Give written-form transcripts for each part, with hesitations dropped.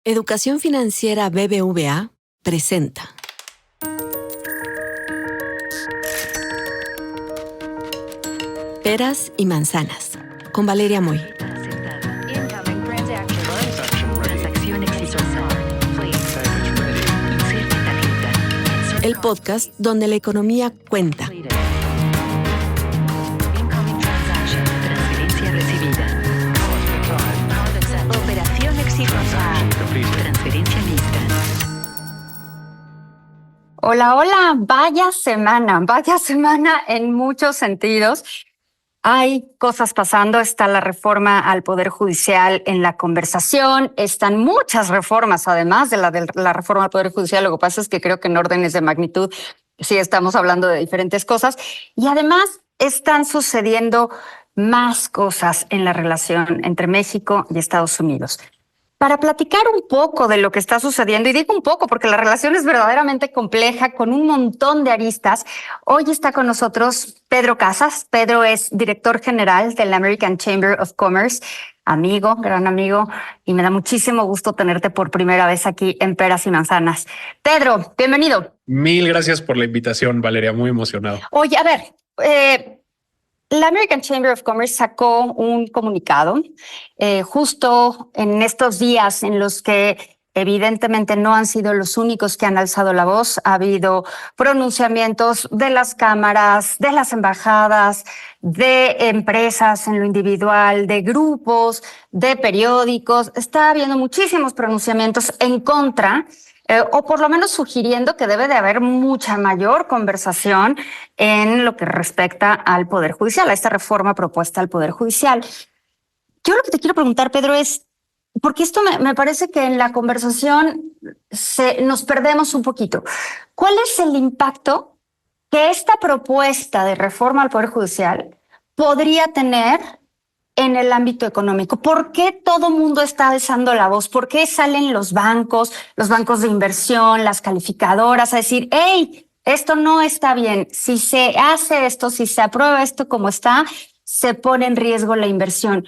Educación Financiera BBVA presenta. Peras y manzanas, con Valeria Moy. El podcast donde la economía cuenta. Operación exitosa. Transferencia lista. Hola, vaya semana en muchos sentidos. Hay cosas pasando, está la reforma al Poder Judicial en la conversación, están muchas reformas además de la reforma al Poder Judicial. Lo que pasa es que creo que en órdenes de magnitud sí estamos hablando de diferentes cosas y además están sucediendo más cosas en la relación entre México y Estados Unidos. Para platicar un poco de lo que está sucediendo, y digo un poco porque la relación es verdaderamente compleja, con un montón de aristas, hoy está con nosotros Pedro Casas. Pedro es director general de la American Chamber of Commerce, amigo, gran amigo, y me da muchísimo gusto tenerte por primera vez aquí en Peras y Manzanas. Pedro, bienvenido. Mil gracias por la invitación, Valeria, muy emocionado. Oye, a ver, la American Chamber of Commerce sacó un comunicado justo en estos días en los que evidentemente no han sido los únicos que han alzado la voz. Ha habido pronunciamientos de las cámaras, de las embajadas, de empresas en lo individual, de grupos, de periódicos. Está habiendo muchísimos pronunciamientos en contra o por lo menos sugiriendo que debe de haber mucha mayor conversación en lo que respecta al Poder Judicial, a esta reforma propuesta al Poder Judicial. Yo lo que te quiero preguntar, Pedro, es, porque esto me parece que en la conversación nos perdemos un poquito. ¿Cuál es el impacto que esta propuesta de reforma al Poder Judicial podría tener en el ámbito económico? ¿Por qué todo mundo está alzando la voz? ¿Por qué salen los bancos de inversión, las calificadoras a decir, hey, esto no está bien? Si se hace esto, si se aprueba esto como está, se pone en riesgo la inversión.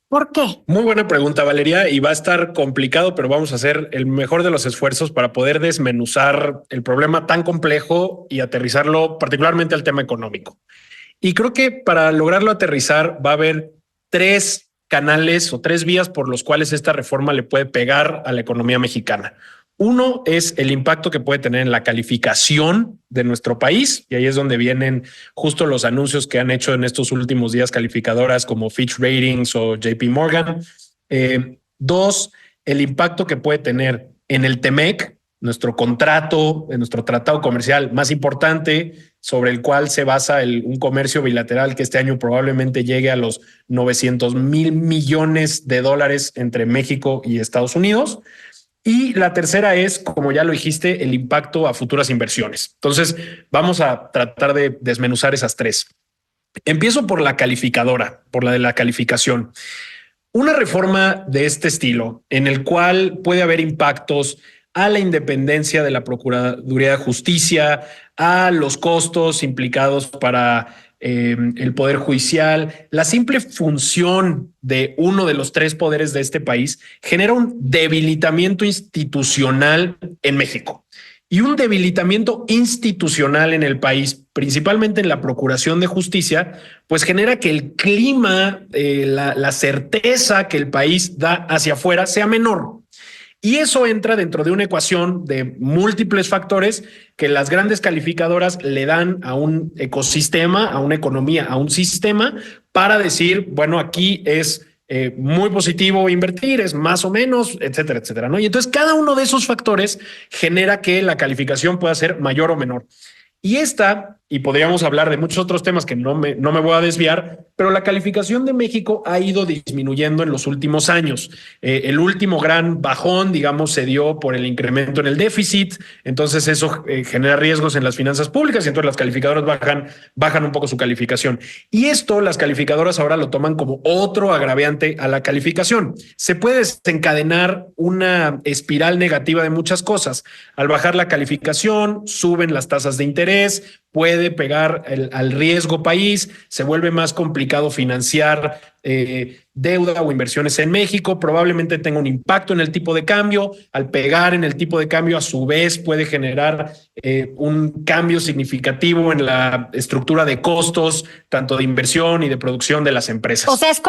¿Por qué? Muy buena pregunta, Valeria, y va a estar complicado, pero vamos a hacer el mejor de los esfuerzos para poder desmenuzar el problema tan complejo y aterrizarlo particularmente al tema económico. Y creo que para lograrlo aterrizar va a haber tres canales o tres vías por los cuales esta reforma le puede pegar a la economía mexicana. Uno es el impacto que puede tener en la calificación de nuestro país, y ahí es donde vienen justo los anuncios que han hecho en estos últimos días calificadoras como Fitch Ratings o JP Morgan. Dos, el impacto que puede tener en el TEMEC, nuestro contrato, en nuestro tratado comercial más importante, sobre el cual se basa un comercio bilateral que este año probablemente llegue a los 900,000 millones de dólares entre México y Estados Unidos. Y la tercera es, como ya lo dijiste, el impacto a futuras inversiones. Entonces, vamos a tratar de desmenuzar esas tres. Empiezo por la calificadora, por la de la calificación. Una reforma de este estilo, en el cual puede haber impactos a la independencia de la Procuraduría de Justicia, a los costos implicados para el Poder Judicial, la simple función de uno de los tres poderes de este país genera un debilitamiento institucional en México y un debilitamiento institucional en el país, principalmente en la Procuración de Justicia, pues genera que el clima, la certeza que el país da hacia afuera sea menor. Y eso entra dentro de una ecuación de múltiples factores que las grandes calificadoras le dan a un ecosistema, a una economía, a un sistema para decir, bueno, aquí es muy positivo invertir, es más o menos, etcétera, etcétera, ¿no? Y entonces cada uno de esos factores genera que la calificación pueda ser mayor o menor. Y y podríamos hablar de muchos otros temas que no me voy a desviar, pero la calificación de México ha ido disminuyendo en los últimos años. El último gran bajón, digamos, se dio por el incremento en el déficit. Entonces eso genera riesgos en las finanzas públicas y entonces las calificadoras bajan un poco su calificación. Y esto las calificadoras ahora lo toman como otro agravante a la calificación. Se puede desencadenar una espiral negativa de muchas cosas. Al bajar la calificación, suben las tasas de interés, puede pegar al riesgo país, se vuelve más complicado financiar deuda o inversiones en México, probablemente tenga un impacto en el tipo de cambio. Al pegar en el tipo de cambio, a su vez puede generar un cambio significativo en la estructura de costos, tanto de inversión y de producción de las empresas. O sea, es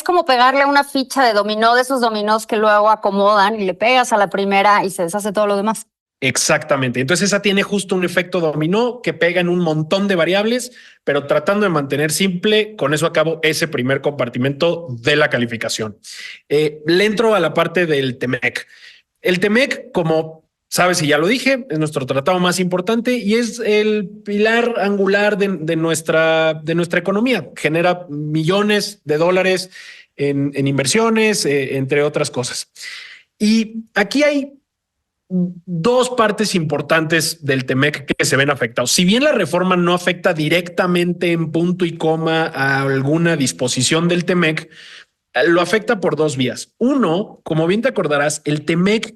como pegarle una ficha de dominó, de esos dominós que luego acomodan y le pegas a la primera y se deshace todo lo demás. Exactamente. Entonces esa tiene justo un efecto dominó que pega en un montón de variables, pero tratando de mantener simple, con eso acabo ese primer compartimento de la calificación. Le entro a la parte del TEMEC. El TEMEC, como sabes y ya lo dije, es nuestro tratado más importante y es el pilar angular de nuestra economía. Genera millones de dólares en inversiones, entre otras cosas. Y aquí hay dos partes importantes del TEMEC que se ven afectados. Si bien la reforma no afecta directamente en punto y coma a alguna disposición del TEMEC, lo afecta por dos vías. Uno, como bien te acordarás, el TEMEC,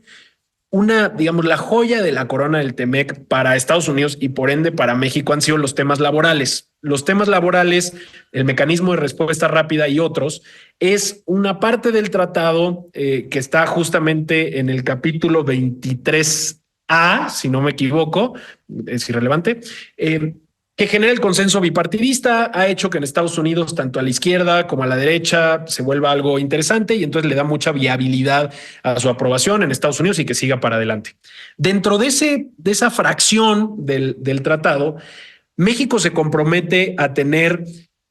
digamos, la joya de la corona del TEMEC para Estados Unidos y por ende para México han sido los temas laborales. Los temas laborales, el mecanismo de respuesta rápida y otros, es una parte del tratado que está justamente en el capítulo 23A, si no me equivoco, es irrelevante, que genera el consenso bipartidista, ha hecho que en Estados Unidos, tanto a la izquierda como a la derecha, se vuelva algo interesante y entonces le da mucha viabilidad a su aprobación en Estados Unidos y que siga para adelante. Dentro de esa fracción del tratado, México se compromete a tener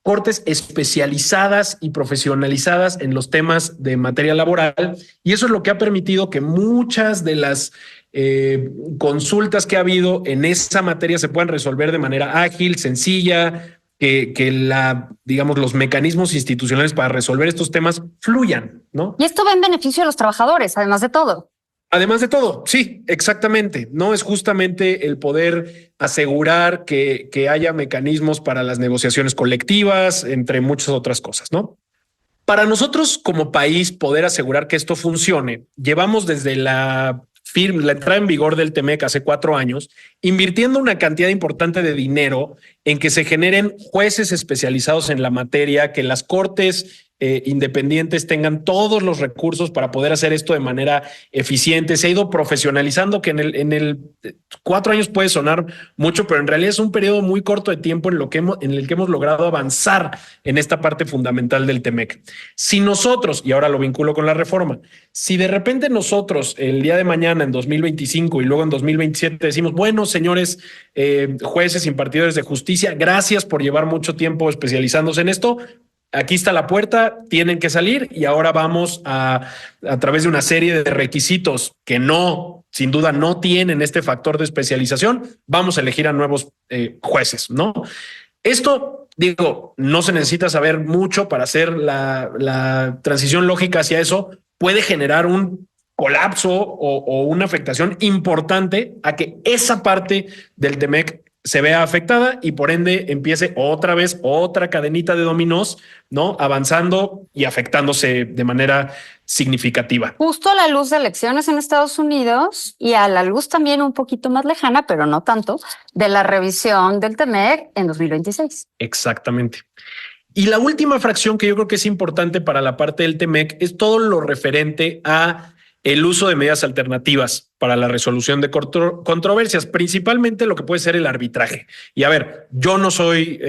cortes especializadas y profesionalizadas en los temas de materia laboral y eso es lo que ha permitido que muchas de las consultas que ha habido en esa materia se puedan resolver de manera ágil, sencilla, que digamos, los mecanismos institucionales para resolver estos temas fluyan, ¿no? Y esto va en beneficio de los trabajadores, además de todo. Además de todo, sí, exactamente. No es justamente el poder asegurar que haya mecanismos para las negociaciones colectivas, entre muchas otras cosas, ¿no? Para nosotros como país poder asegurar que esto funcione, llevamos desde la entrada en vigor del TEMEC hace 4 años, invirtiendo una cantidad importante de dinero en que se generen jueces especializados en la materia, que las cortes independientes tengan todos los recursos para poder hacer esto de manera eficiente. Se ha ido profesionalizando, que en el 4 años puede sonar mucho, pero en realidad es un periodo muy corto de tiempo en el que hemos logrado avanzar en esta parte fundamental del TEMEC. Si nosotros, y ahora lo vinculo con la reforma, si de repente nosotros el día de mañana en 2025 y luego en 2027 decimos, bueno, señores jueces impartidores de justicia, gracias por llevar mucho tiempo especializándose en esto, aquí está la puerta, tienen que salir y ahora vamos a través de una serie de requisitos que sin duda no tienen este factor de especialización, vamos a elegir a nuevos jueces, ¿no? Esto, digo, no se necesita saber mucho para hacer la transición lógica hacia eso, puede generar un colapso o una afectación importante a que esa parte del TEMEC se vea afectada y por ende empiece otra vez otra cadenita de dominós, ¿no? Avanzando y afectándose de manera significativa. Justo a la luz de elecciones en Estados Unidos y a la luz también un poquito más lejana, pero no tanto, de la revisión del TEMEC en 2026. Exactamente. Y la última fracción que yo creo que es importante para la parte del TEMEC es todo lo referente a el uso de medidas alternativas para la resolución de controversias, principalmente lo que puede ser el arbitraje. Y a ver, yo no soy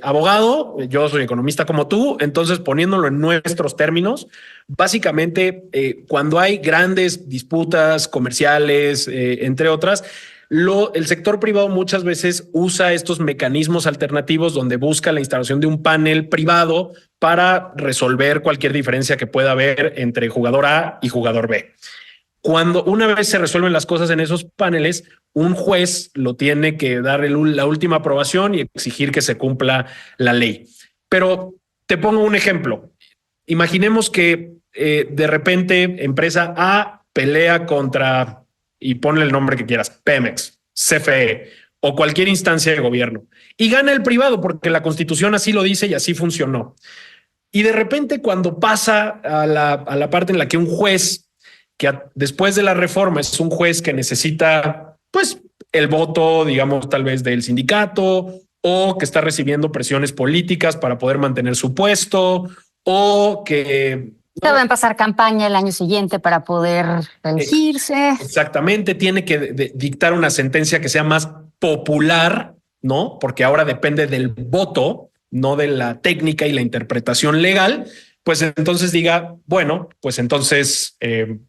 abogado, yo soy economista como tú, entonces poniéndolo en nuestros términos, básicamente cuando hay grandes disputas comerciales, entre otras, el sector privado muchas veces usa estos mecanismos alternativos donde busca la instalación de un panel privado para resolver cualquier diferencia que pueda haber entre jugador A y jugador B. Cuando una vez se resuelven las cosas en esos paneles, un juez lo tiene que dar la última aprobación y exigir que se cumpla la ley. Pero te pongo un ejemplo. Imaginemos que de repente empresa A pelea contra, y ponle el nombre que quieras, Pemex, CFE o cualquier instancia de gobierno y gana el privado porque la Constitución así lo dice y así funcionó. Y de repente cuando pasa a la parte en la que un juez, que después de la reforma es un juez que necesita pues el voto, digamos, tal vez del sindicato, o que está recibiendo presiones políticas para poder mantener su puesto, o que va a empezar campaña el año siguiente para poder elegirse. Exactamente, tiene que dictar una sentencia que sea más popular, ¿no? Porque ahora depende del voto, no de la técnica y la interpretación legal. Pues entonces diga, bueno, pues entonces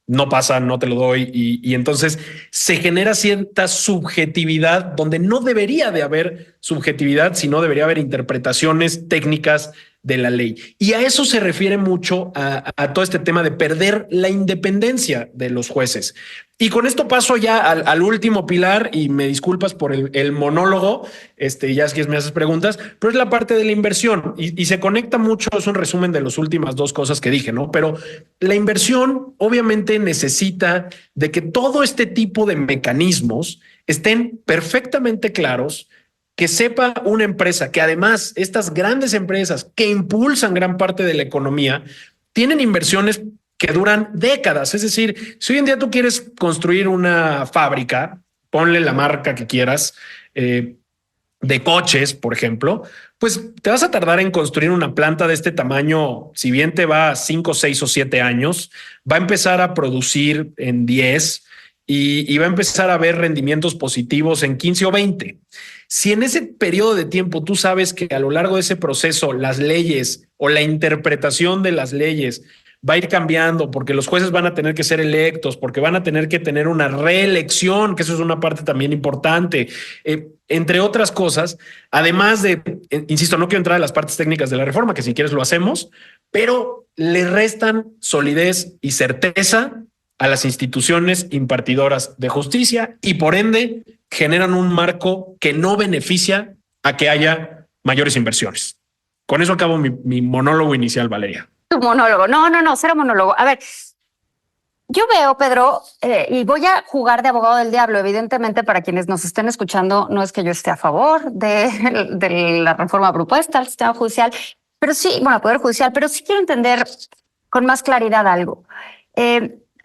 no pasa, no te lo doy. Y entonces se genera cierta subjetividad donde no debería de haber subjetividad, sino debería haber interpretaciones técnicas de la ley. Y a eso se refiere mucho a todo este tema de perder la independencia de los jueces. Y con esto paso ya al último pilar, y me disculpas por el monólogo, ya es que me haces preguntas, pero es la parte de la inversión y se conecta mucho, es un resumen de las últimas dos cosas que dije, ¿no? Pero la inversión obviamente necesita de que todo este tipo de mecanismos estén perfectamente claros, que sepa una empresa que además estas grandes empresas que impulsan gran parte de la economía tienen inversiones que duran décadas. Es decir, si hoy en día tú quieres construir una fábrica, ponle la marca que quieras, de coches, por ejemplo, pues te vas a tardar en construir una planta de este tamaño. Si bien te va a 5, 6 o 7 años, va a empezar a producir en 10 y va a empezar a ver rendimientos positivos en 15 o 20. Si en ese periodo de tiempo tú sabes que a lo largo de ese proceso las leyes o la interpretación de las leyes va a ir cambiando porque los jueces van a tener que ser electos, porque van a tener que tener una reelección, que eso es una parte también importante, entre otras cosas, además de, insisto, no quiero entrar en las partes técnicas de la reforma, que si quieres lo hacemos, pero le restan solidez y certeza a las instituciones impartidoras de justicia y por ende generan un marco que no beneficia a que haya mayores inversiones. Con eso acabo mi monólogo inicial, Valeria. Tu monólogo. No, cero monólogo. A ver, yo veo, Pedro, y voy a jugar de abogado del diablo, evidentemente para quienes nos estén escuchando, no es que yo esté a favor de la reforma propuesta al sistema judicial, pero sí, bueno, Poder Judicial, pero sí quiero entender con más claridad algo.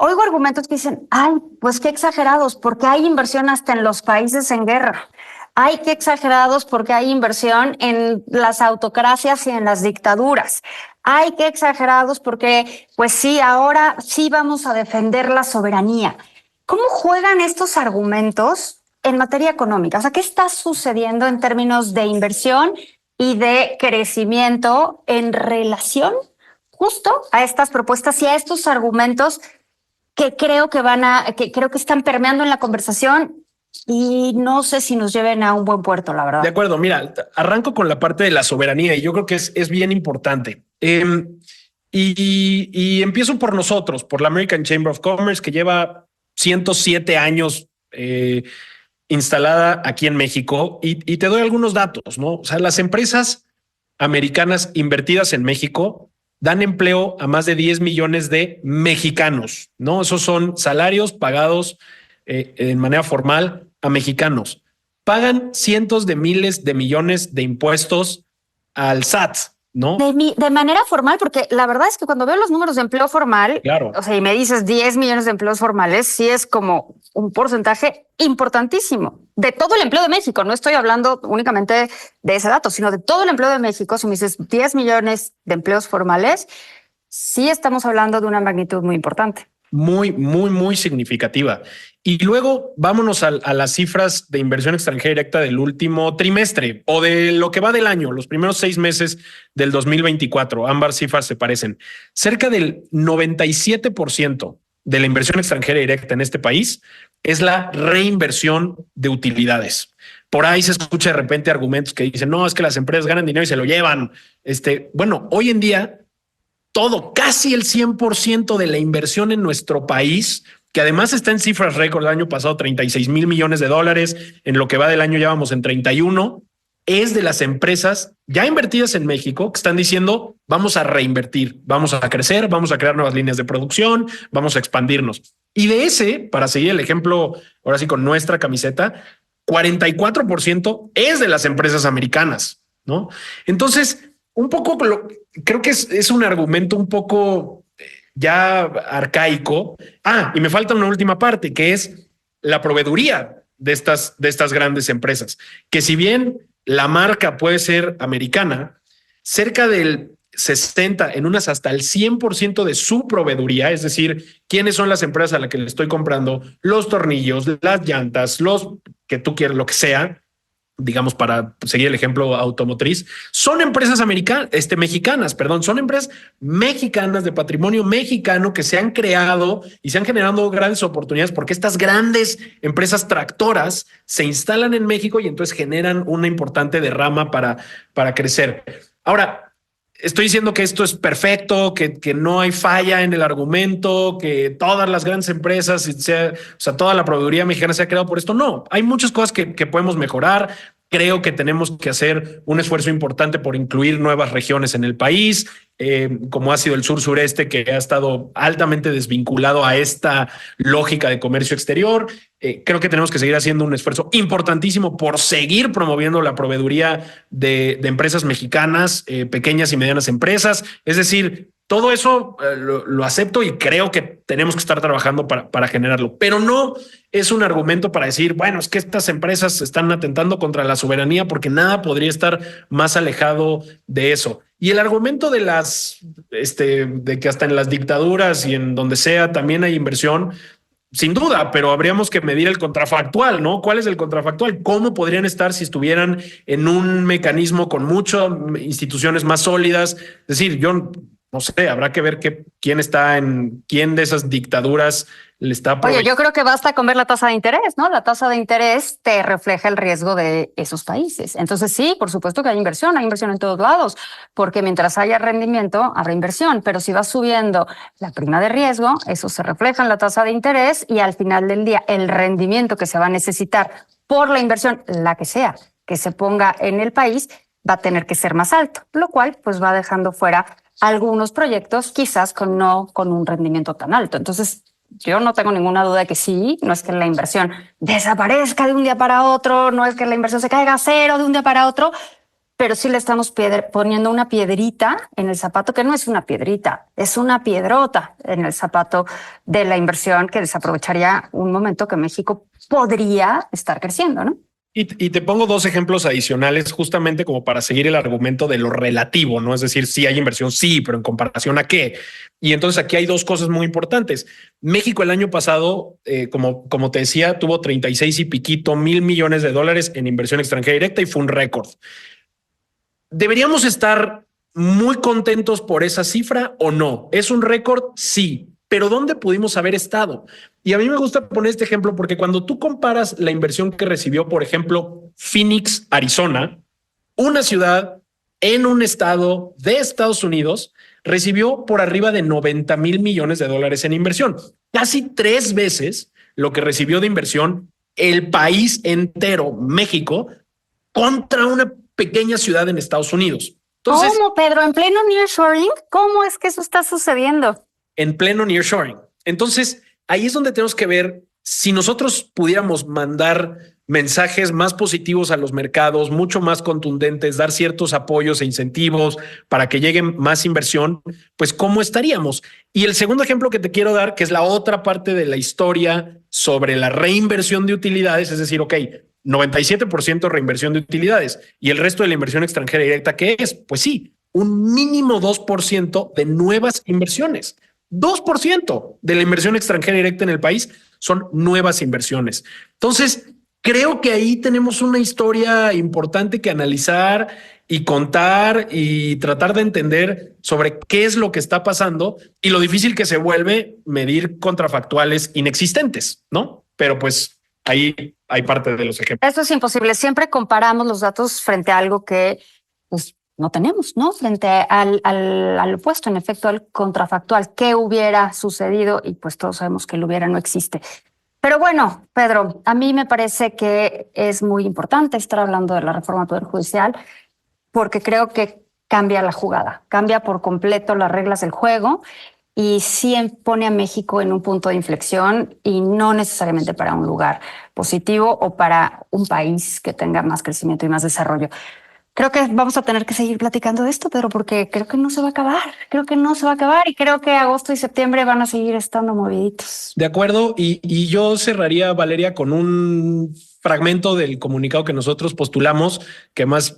Oigo argumentos que dicen, ay, pues qué exagerados, porque hay inversión hasta en los países en guerra. Ay, qué exagerados, porque hay inversión en las autocracias y en las dictaduras. Ay, qué exagerados, porque pues sí, ahora sí vamos a defender la soberanía. ¿Cómo juegan estos argumentos en materia económica? O sea, ¿qué está sucediendo en términos de inversión y de crecimiento en relación justo a estas propuestas y a estos argumentos que creo que están permeando en la conversación y no sé si nos lleven a un buen puerto, la verdad? De acuerdo, mira, arranco con la parte de la soberanía y yo creo que es bien importante. Y empiezo por nosotros, por la American Chamber of Commerce, que lleva 107 años instalada aquí en México, y te doy algunos datos, ¿no? O sea, las empresas americanas invertidas en México dan empleo a más de 10 millones de mexicanos, ¿no? Esos son salarios pagados en manera formal a mexicanos. Pagan cientos de miles de millones de impuestos al SAT, ¿no? De manera formal, porque la verdad es que cuando veo los números de empleo formal, claro, o sea, y me dices 10 millones de empleos formales, sí es como un porcentaje importantísimo de todo el empleo de México. No estoy hablando únicamente de ese dato, sino de todo el empleo de México. Si me dices 10 millones de empleos formales, sí estamos hablando de una magnitud muy importante. Muy significativa. Y luego vámonos a las cifras de inversión extranjera directa del último trimestre o de lo que va del año, los primeros 6 meses del 2024. Ambas cifras se parecen. Cerca del 97% de la inversión extranjera directa en este país es la reinversión de utilidades. Por ahí se escucha de repente argumentos que dicen, no, es que las empresas ganan dinero y se lo llevan. Bueno, hoy en día casi el 100% de la inversión en nuestro país, que además está en cifras récord, el año pasado 36 mil millones de dólares, en lo que va del año ya vamos en 31, es de las empresas ya invertidas en México que están diciendo vamos a reinvertir, vamos a crecer, vamos a crear nuevas líneas de producción, vamos a expandirnos. Y de ese, para seguir el ejemplo, ahora sí con nuestra camiseta, 44% es de las empresas americanas, ¿no? Entonces, un poco, creo que es un argumento un poco ya arcaico. Y me falta una última parte, que es la proveeduría. de estas grandes empresas, que si bien la marca puede ser americana, cerca del 60, en unas hasta el 100% de su proveeduría, es decir, quiénes son las empresas a las que le estoy comprando los tornillos, las llantas, los que tú quieras, lo que sea, digamos, para seguir el ejemplo automotriz, son empresas mexicanas, son empresas mexicanas de patrimonio mexicano que se han creado y se han generado grandes oportunidades porque estas grandes empresas tractoras se instalan en México y entonces generan una importante derrama para crecer. Ahora, estoy diciendo que esto es perfecto, que no hay falla en el argumento, que todas las grandes empresas, toda la proveeduría mexicana se ha creado por esto. No, hay muchas cosas que podemos mejorar. Creo que tenemos que hacer un esfuerzo importante por incluir nuevas regiones en el país, como ha sido el sur-sureste, que ha estado altamente desvinculado a esta lógica de comercio exterior. Creo que tenemos que seguir haciendo un esfuerzo importantísimo por seguir promoviendo la proveeduría de empresas mexicanas, pequeñas y medianas empresas. Es decir, todo eso lo acepto y creo que tenemos que estar trabajando para generarlo, pero no es un argumento para decir, bueno, es que estas empresas están atentando contra la soberanía, porque nada podría estar más alejado de eso. Y el argumento de de que hasta en las dictaduras y en donde sea también hay inversión, sin duda, pero habríamos que medir el contrafactual, ¿no? ¿Cuál es el contrafactual? ¿Cómo podrían estar si estuvieran en un mecanismo con muchas instituciones más sólidas? Es decir, yo no sé, habrá que ver quién de esas dictaduras le está Oye, yo creo que basta con ver la tasa de interés, ¿no? La tasa de interés te refleja el riesgo de esos países. Entonces sí, por supuesto que hay inversión en todos lados, porque mientras haya rendimiento, habrá inversión, pero si va subiendo la prima de riesgo, eso se refleja en la tasa de interés y al final del día el rendimiento que se va a necesitar por la inversión, la que sea, que se ponga en el país, va a tener que ser más alto, lo cual pues va dejando fuera algunos proyectos quizás no con un rendimiento tan alto. Entonces, yo no tengo ninguna duda de que sí, no es que la inversión desaparezca de un día para otro, no es que la inversión se caiga a cero de un día para otro, pero sí le estamos poniendo una piedrita en el zapato, que no es una piedrita, es una piedrota en el zapato de la inversión que desaprovecharía un momento que México podría estar creciendo, ¿no? Y te pongo dos ejemplos adicionales justamente como para seguir el argumento de lo relativo, ¿no? Es decir, sí hay inversión, sí, pero ¿en comparación a qué? Y entonces aquí hay dos cosas muy importantes. México el año pasado, como te decía, tuvo 36 y piquito mil millones de dólares en inversión extranjera directa y fue un récord. ¿Deberíamos estar muy contentos por esa cifra o no? ¿Es un récord? Sí. Pero ¿dónde pudimos haber estado? Y a mí me gusta poner este ejemplo porque cuando tú comparas la inversión que recibió, por ejemplo, Phoenix, Arizona, una ciudad en un estado de Estados Unidos, recibió por arriba de 90 mil millones de dólares en inversión. Casi 3 veces lo que recibió de inversión el país entero, México, contra una pequeña ciudad en Estados Unidos. Entonces, ¿cómo, Pedro? ¿En pleno nearshoring? ¿Cómo es que eso está sucediendo? En pleno nearshoring. Entonces, ahí es donde tenemos que ver si nosotros pudiéramos mandar mensajes más positivos a los mercados, mucho más contundentes, dar ciertos apoyos e incentivos para que llegue más inversión, pues ¿cómo estaríamos? Y el segundo ejemplo que te quiero dar, que es la otra parte de la historia sobre la reinversión de utilidades, es decir, 97% reinversión de utilidades y el resto de la inversión extranjera directa, ¿qué es? Pues sí, un mínimo 2% de nuevas inversiones. 2% de la inversión extranjera directa en el país son nuevas inversiones. Entonces, creo que ahí tenemos una historia importante que analizar y contar y tratar de entender sobre qué es lo que está pasando y lo difícil que se vuelve medir contrafactuales inexistentes, ¿no? Pero pues ahí hay parte de los ejemplos. Eso es imposible. Siempre comparamos los datos frente a algo que pues, no tenemos, ¿no? Frente al opuesto, en efecto, al contrafactual. ¿Qué hubiera sucedido? Y pues todos sabemos que el hubiera no existe. Pero bueno, Pedro, a mí me parece que es muy importante estar hablando de la reforma del Poder Judicial porque creo que cambia la jugada, cambia por completo las reglas del juego y sí pone a México en un punto de inflexión y no necesariamente para un lugar positivo o para un país que tenga más crecimiento y más desarrollo. Creo que vamos a tener que seguir platicando de esto, Pedro, porque creo que no se va a acabar. Creo que no se va a acabar y creo que agosto y septiembre van a seguir estando moviditos. De acuerdo. Y yo cerraría, Valeria, con un fragmento del comunicado que nosotros postulamos, que más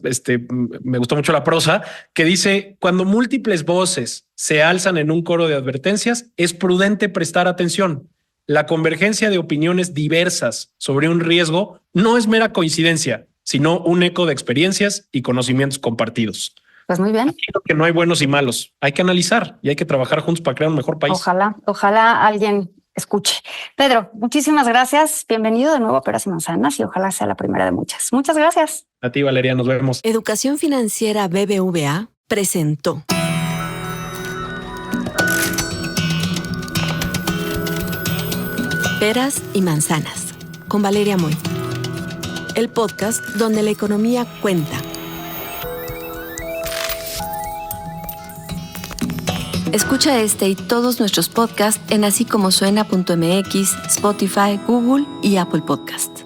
me gustó mucho la prosa, que dice: cuando múltiples voces se alzan en un coro de advertencias, es prudente prestar atención. La convergencia de opiniones diversas sobre un riesgo no es mera coincidencia, sino un eco de experiencias y conocimientos compartidos. Pues muy bien. Creo que no hay buenos y malos. Hay que analizar y hay que trabajar juntos para crear un mejor país. Ojalá alguien escuche. Pedro, muchísimas gracias. Bienvenido de nuevo a Peras y Manzanas y ojalá sea la primera de muchas. Muchas gracias. A ti, Valeria, nos vemos. Educación Financiera BBVA presentó Peras y Manzanas con Valeria Moy. El podcast donde la economía cuenta. Escucha este y todos nuestros podcasts en asícomosuena.mx, Spotify, Google y Apple Podcast.